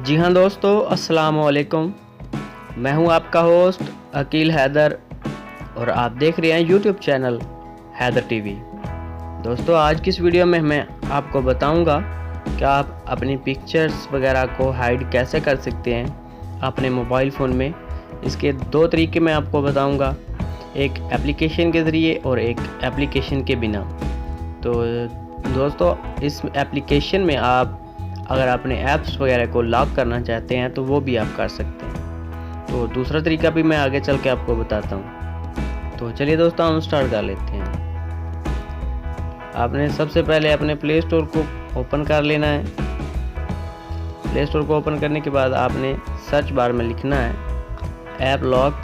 जी हाँ दोस्तों, अस्सलाम वालेकुम। मैं हूँ आपका होस्ट अकील हैदर और आप देख रहे हैं यूट्यूब चैनल हैदर टीवी। दोस्तों, आज की इस वीडियो में मैं आपको बताऊंगा कि आप अपनी पिक्चर्स वगैरह को हाइड कैसे कर सकते हैं अपने मोबाइल फ़ोन में। इसके दो तरीके मैं आपको बताऊंगा, एक एप्लीकेशन के ज़रिए और एक एप्लीकेशन के बिना। तो दोस्तों, इस एप्लीकेशन में आप अगर अपने ऐप्स वगैरह को लॉक करना चाहते हैं तो वो भी आप कर सकते हैं। तो दूसरा तरीका भी मैं आगे चल के आपको बताता हूँ। तो चलिए दोस्तों, हम स्टार्ट कर लेते हैं। आपने सबसे पहले अपने प्ले स्टोर को ओपन कर लेना है। प्ले स्टोर को ओपन करने के बाद आपने सर्च बार में लिखना है ऐप लॉक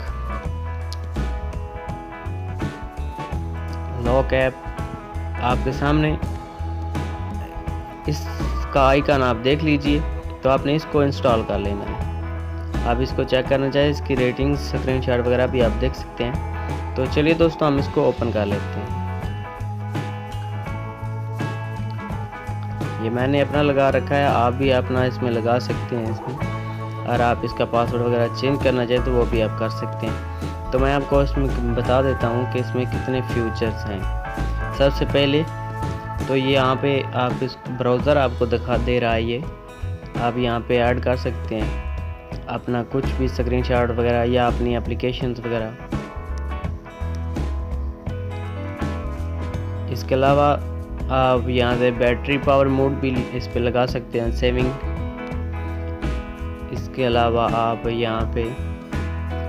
ऐप। आपके सामने इसका आइकन आप देख लीजिए, तो आपने इसको इंस्टॉल कर लेना है। आप इसको चेक करना चाहिए, इसकी रेटिंग्स, स्क्रीनशॉट वगैरह भी आप देख सकते हैं। तो चलिए दोस्तों, हम इसको ओपन कर लेते हैं। ये मैंने अपना लगा रखा है, आप भी अपना इसमें लगा सकते हैं। इसमें और आप इसका पासवर्ड वगैरह चेंज करना चाहें तो वो भी आप कर सकते हैं। तो मैं आपको इसमें बता देता हूँ कि इसमें कितने फीचर्स हैं। सबसे पहले तो ये यहाँ पे आप इस ब्राउज़र आपको दिखा दे रहा है, ये आप यहाँ पे ऐड कर सकते हैं अपना कुछ भी स्क्रीनशॉट वगैरह या अपनी एप्लीकेशंस वगैरह। इसके अलावा आप यहाँ से बैटरी पावर मोड भी इस पे लगा सकते हैं, सेविंग। इसके अलावा आप यहाँ पे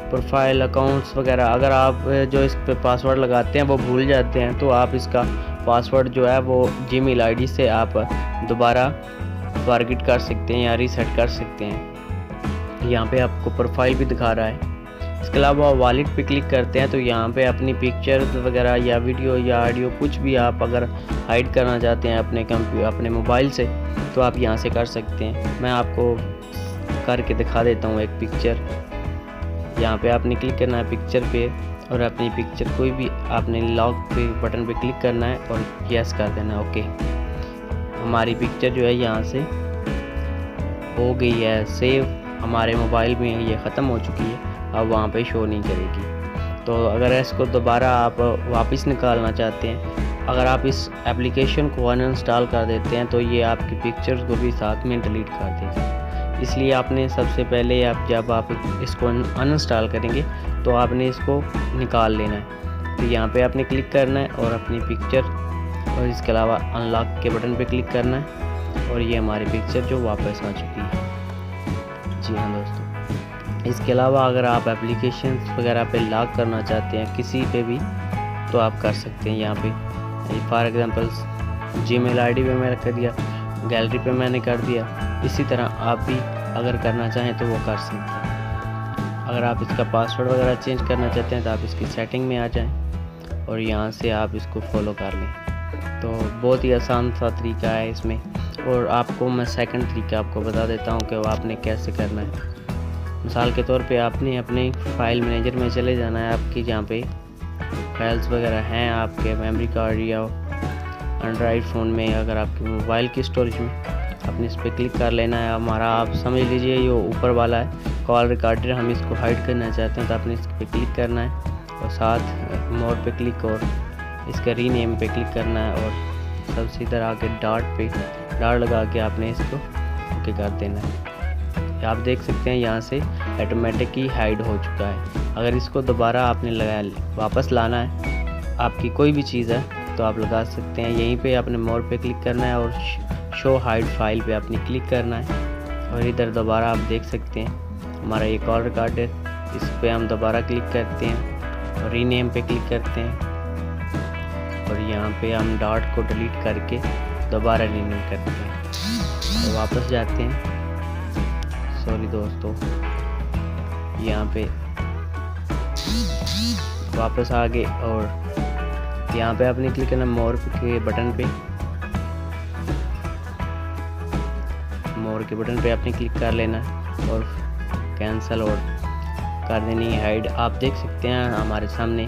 प्रोफाइल, अकाउंट्स वगैरह, अगर आप जो इस पे पासवर्ड लगाते हैं वो भूल जाते हैं तो आप इसका पासवर्ड जो है वो जीमेल आईडी से आप दोबारा फॉरगेट कर सकते हैं या रीसेट कर सकते हैं। यहाँ पे आपको प्रोफाइल भी दिखा रहा है। इसके अलावा वॉलेट पे क्लिक करते हैं तो यहाँ पे अपनी पिक्चर्स वगैरह या वीडियो या ऑडियो कुछ भी आप अगर हाइड करना चाहते हैं अपने मोबाइल से तो आप यहाँ से कर सकते हैं। मैं आपको करके दिखा देता हूँ एक पिक्चर। यहाँ पे आपने क्लिक करना है पिक्चर पे और अपनी पिक्चर कोई भी आपने लॉक पे बटन पे क्लिक करना है और यस कर देना है। ओके, हमारी पिक्चर जो है यहाँ से हो गई है सेव, हमारे मोबाइल में ये ख़त्म हो चुकी है, अब वहाँ पे शो नहीं करेगी। तो अगर इसको दोबारा आप वापस निकालना चाहते हैं, अगर आप इस एप्लीकेशन को अनइंस्टॉल कर देते हैं तो ये आपकी पिक्चर्स को भी साथ में डिलीट कर देगी। इसलिए आपने सबसे पहले जब आप इसको अनइंस्टॉल करेंगे तो आपने इसको निकाल लेना है। तो यहाँ पे आपने क्लिक करना है और अपनी पिक्चर और इसके अलावा अनलॉक के बटन पे क्लिक करना है और ये हमारी पिक्चर जो वापस आ चुकी है। जी हाँ दोस्तों, इसके अलावा अगर आप एप्लीकेशंस वगैरह पे लॉक करना चाहते हैं किसी पे भी तो आप कर सकते हैं। यहाँ पे फॉर एग्जांपल जीमेल आईडी पे मैंने कर दिया, गैलरी पे मैंने कर दिया। इसी तरह आप भी अगर करना चाहें तो वो कर सकते हैं। अगर आप इसका पासवर्ड वगैरह चेंज करना चाहते हैं तो आप इसकी सेटिंग में आ जाएं और यहाँ से आप इसको फॉलो कर लें। तो बहुत ही आसान सा तरीका है इसमें। और आपको मैं सेकंड तरीका आपको बता देता हूँ कि वो आपने कैसे करना है। मिसाल के तौर पे आपने अपने फाइल मैनेजर में चले जाना है, आपकी जहाँ पे फाइल्स वगैरह हैं आपके मेमोरी कार्ड या एंड्रॉयड फ़ोन में, अगर आपके मोबाइल की स्टोरेज में, आपने इस पर क्लिक कर लेना है। हमारा आप समझ लीजिए ये ऊपर वाला है कॉल रिकॉर्डर, हम इसको हाइड करना चाहते हैं तो आपने इस पर क्लिक करना है और साथ मोर पे क्लिक और इसका रीनेम पे क्लिक करना है और सबसे इधर आके डॉट लगा के आपने इसको ओके कर देना है। आप देख सकते हैं यहाँ से ऑटोमेटिक ही हाइड हो चुका है। अगर इसको दोबारा आपने वापस लाना है, आपकी कोई भी चीज़ है तो आप लगा सकते हैं। यहीं पे आपने मोर पे क्लिक करना है और शो हाइड फाइल पे आपने क्लिक करना है और इधर दोबारा आप देख सकते हैं हमारा ये कॉल रिकॉर्डर, इस पे हम दोबारा क्लिक करते हैं और रीनेम पे क्लिक करते हैं और यहाँ पे हम डॉट को डिलीट करके दोबारा रीनेम करते हैं तो वापस जाते हैं। सॉरी दोस्तों, यहाँ पे वापस आ गए और यहाँ पे आपने क्लिक करना मोर के बटन पे, मोर के बटन पे आपने क्लिक कर लेना और कैंसिल और कर देनी है हाइड। आप देख सकते हैं हमारे सामने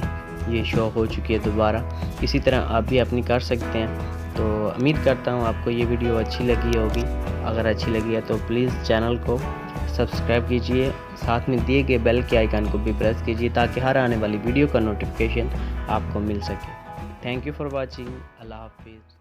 ये शो हो चुकी है दोबारा। इसी तरह आप भी अपनी कर सकते हैं। तो उम्मीद करता हूँ आपको ये वीडियो अच्छी लगी होगी। अगर अच्छी लगी है तो प्लीज़ चैनल को सब्सक्राइब कीजिए, साथ में दिए गए बेल के आइकन को भी प्रेस कीजिए ताकि हर आने वाली वीडियो का नोटिफिकेशन आपको मिल सके। Thank you for watching. अल्लाह हाफिज़।